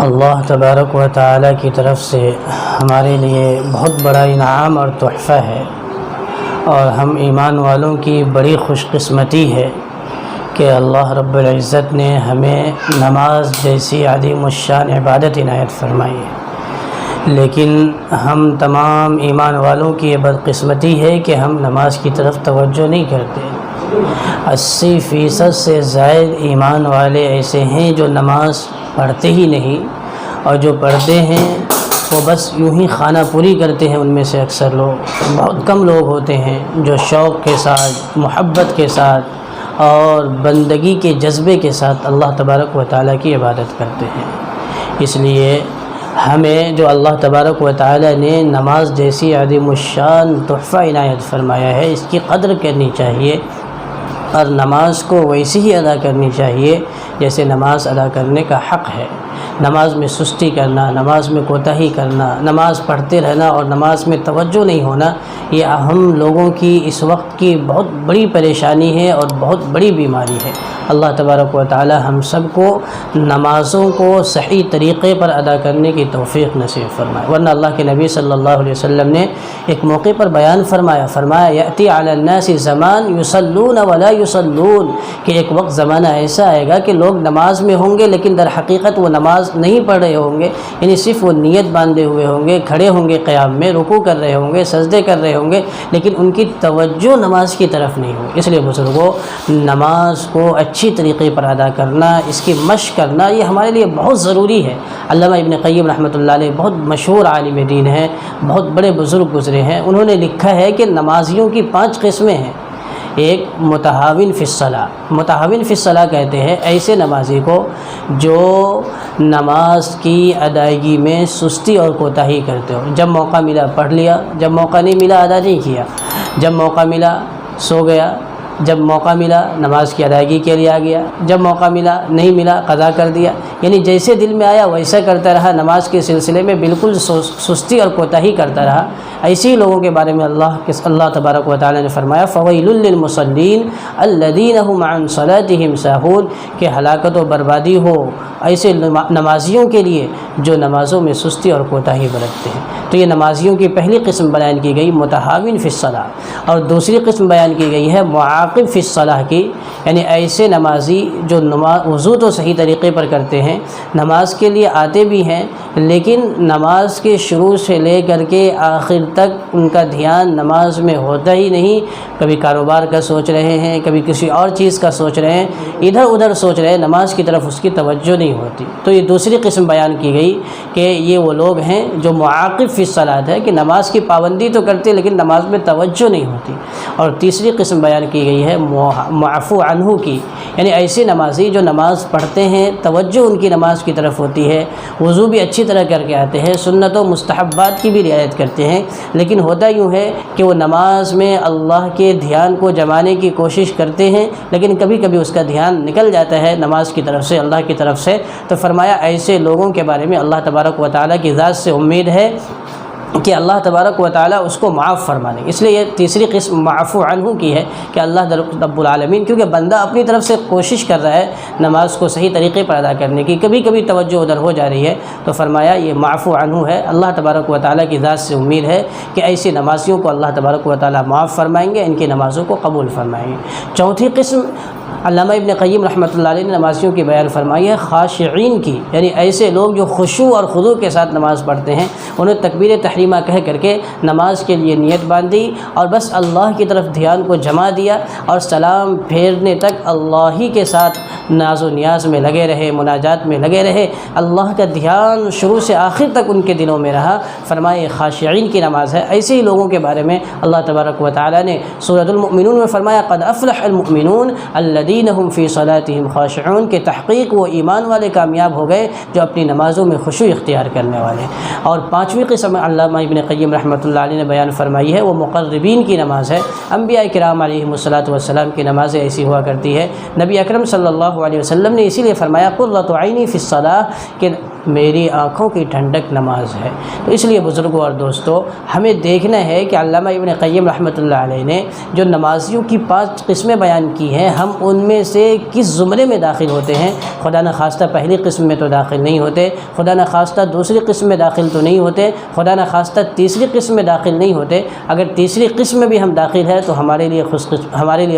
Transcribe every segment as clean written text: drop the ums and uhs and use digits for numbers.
اللہ تبارک و تعالی کی طرف سے ہمارے لیے بہت بڑا انعام اور تحفہ ہے، اور ہم ایمان والوں کی بڑی خوش قسمتی ہے کہ اللہ رب العزت نے ہمیں نماز جیسی عظیم الشان عبادت عنایت فرمائی ہے۔ لیکن ہم تمام ایمان والوں کی یہ بدقسمتی ہے کہ ہم نماز کی طرف توجہ نہیں کرتے۔ 80% سے زائد ایمان والے ایسے ہیں جو نماز پڑھتے ہی نہیں، اور جو پڑھتے ہیں وہ بس یوں ہی خانہ پوری کرتے ہیں۔ ان میں سے اکثر لوگ، بہت کم لوگ ہوتے ہیں جو شوق کے ساتھ، محبت کے ساتھ اور بندگی کے جذبے کے ساتھ اللہ تبارک و تعالیٰ کی عبادت کرتے ہیں۔ اس لیے ہمیں جو اللہ تبارک و تعالیٰ نے نماز جیسی عظیم الشان تحفہ عنایت فرمایا ہے، اس کی قدر کرنی چاہیے، اور نماز کو ویسی ہی ادا کرنی چاہیے جیسے نماز ادا کرنے کا حق ہے۔ نماز میں سستی کرنا، نماز میں کوتاہی کرنا، نماز پڑھتے رہنا اور نماز میں توجہ نہیں ہونا، یہ ہم لوگوں کی اس وقت کی بہت بڑی پریشانی ہے اور بہت بڑی بیماری ہے۔ اللہ تبارک و تعالی ہم سب کو نمازوں کو صحیح طریقے پر ادا کرنے کی توفیق نصیب فرمائے۔ ورنہ اللہ کے نبی صلی اللہ علیہ وسلم نے ایک موقع پر بیان فرمایا یأتی علی الناس زمان یصلون ولا یصلون، کہ ایک وقت زمانہ ایسا آئے گا کہ لوگ نماز میں ہوں گے لیکن در حقیقت وہ نماز نہیں پڑھ رہے ہوں گے، یعنی صرف وہ نیت باندھے ہوئے ہوں گے، کھڑے ہوں گے قیام میں، رکوع کر رہے ہوں گے، سجدے کر رہے ہوں گے، لیکن ان کی توجہ نماز کی طرف نہیں ہوگی۔ اس لیے بزرگوں، نماز کو اچھی طریقے پر ادا کرنا، اس کی مشق کرنا، یہ ہمارے لیے بہت ضروری ہے۔ علامہ ابن قیم رحمۃ اللہ علیہ بہت مشہور عالم دین ہیں، بہت بڑے بزرگ گزرے ہیں، انہوں نے لکھا ہے کہ نمازیوں کی 5 قسمیں ہیں۔ ایک متہاون فی الصلاۃ، متہاون فی الصلاۃ کہتے ہیں ایسے نمازی کو جو نماز کی ادائیگی میں سستی اور کوتاہی کرتے ہو۔ جب موقع ملا پڑھ لیا، جب موقع نہیں ملا ادا نہیں کیا، جب موقع ملا سو گیا، جب موقع ملا نماز کی ادائیگی کے لیے آ گیا، جب موقع ملا نہیں ملا قضا کر دیا، یعنی جیسے دل میں آیا ویسا کرتا رہا، نماز کے سلسلے میں بالکل سستی اور کوتاہی کرتا رہا۔ ایسی لوگوں کے بارے میں اللہ تبارک و تعالی نے فرمایا فویل للمصلین الذین هم عن صلاتهم ساہون، کہ ہلاکت و بربادی ہو ایسے نمازیوں کے لیے جو نمازوں میں سستی اور کوتاہی برتتے ہیں۔ تو یہ نمازیوں کی پہلی قسم بیان کی گئی متہاون فی الصلاۃ، اور دوسری قسم بیان کی گئی ہے معاقب فی الصلاۃ کی، یعنی ایسے نمازی جو وضو تو صحیح طریقے پر کرتے ہیں، نماز کے لیے آتے بھی ہیں، لیکن نماز کے شروع سے لے کر کے آخر تک ان کا دھیان نماز میں ہوتا ہی نہیں، کبھی کاروبار کا سوچ رہے ہیں، کبھی کسی اور چیز کا سوچ رہے ہیں، ادھر ادھر سوچ رہے ہیں، نماز کی طرف اس کی توجہ نہیں ہوتی۔ تو یہ دوسری قسم بیان کی گئی کہ یہ وہ لوگ ہیں جو معاقب فی الصلاۃ ہے، کہ نماز کی پابندی تو کرتے لیکن نماز میں توجہ نہیں ہوتی۔ اور تیسری قسم بیان کی گئی ہے معفو عنہ کی، یعنی ایسے نمازی جو نماز پڑھتے ہیں، توجہ ان کی نماز کی طرف ہوتی ہے، وضو بھی اچھی طرح کر کے آتے ہیں، سنت و مستحبات کی بھی رعایت کرتے ہیں، لیکن ہوتا یوں ہے کہ وہ نماز میں اللہ کے دھیان کو جمانے کی کوشش کرتے ہیں، لیکن کبھی کبھی اس کا دھیان نکل جاتا ہے نماز کی طرف سے، اللہ کی طرف سے۔ تو فرمایا ایسے لوگوں کے بارے میں اللہ تبارک و تعالیٰ کی ذات سے امید ہے کہ اللہ تبارک و تعالیٰ اس کو معاف فرما دیں۔ اس لیے یہ تیسری قسم معفو عنہ کی ہے کہ اللہ رب العالمین، کیونکہ بندہ اپنی طرف سے کوشش کر رہا ہے نماز کو صحیح طریقے پر ادا کرنے کی، کبھی کبھی توجہ ادھر ہو جا رہی ہے، تو فرمایا یہ معفو عنہ ہے۔ اللہ تبارک و تعالیٰ کی ذات سے امید ہے کہ ایسی نمازیوں کو اللہ تبارک و تعالیٰ معاف فرمائیں گے، ان کی نمازوں کو قبول فرمائیں گے۔ چوتھی قسم علامہ ابن قیم رحمۃ اللہ علیہ نے نمازیوں کی بیان فرمائی ہے خاشعین کی، یعنی ایسے لوگ جو خشوع اور خضوع کے ساتھ نماز پڑھتے ہیں، انہیں تکبیر تحریمہ کہہ کر کے نماز کے لیے نیت باندھی اور بس اللہ کی طرف دھیان کو جما دیا، اور سلام پھیرنے تک اللہ ہی کے ساتھ ناز و نیاز میں لگے رہے، مناجات میں لگے رہے، اللہ کا دھیان شروع سے آخر تک ان کے دلوں میں رہا۔ فرمائے خاشعین کی نماز ہے۔ ایسے ہی لوگوں کے بارے میں اللہ تبارک و تعالی نے سورۃ المؤمنون میں فرمایا قد افلح المؤمنون الذین هم فی صلاتهم خاشعون، کہ تحقیق وہ ایمان والے کامیاب ہو گئے جو اپنی نمازوں میں خشوع اختیار کرنے والے۔ اور پانچویں قسم علامہ ابن قیم رحمۃ اللہ علیہ نے بیان فرمائی ہے وہ مقربین کی نماز ہے۔ انبیاء کرام علیہم الصلاۃ والسلام کی نمازیں ایسی ہوا کرتی ہے۔ نبی اکرم صلی اللہ علیہ وسلم نے اسی لیے فرمایا قرۃ عینی فی الصلاۃ، کہ میری آنکھوں کی ٹھنڈک نماز ہے۔ تو اس لیے بزرگوں اور دوستو، ہمیں دیکھنا ہے کہ علامہ ابن قیم رحمۃ اللہ علیہ نے جو نمازیوں کی 5 قسمیں بیان کی ہیں، ہم ان میں سے کس زمرے میں داخل ہوتے ہیں۔ خدا نخواستہ پہلی قسم میں تو داخل نہیں ہوتے، خدا نخواستہ دوسری قسم میں داخل تو نہیں ہوتے، خدا نخواستہ تیسری قسم میں داخل نہیں ہوتے۔ اگر تیسری قسم میں بھی ہم داخل ہیں تو ہمارے لیے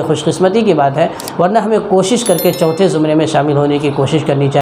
خوش قسمتی کی بات ہے، ورنہ ہمیں کوشش کر کے چوتھے زمرے میں شامل ہونے کی کوشش کرنی چاہیے۔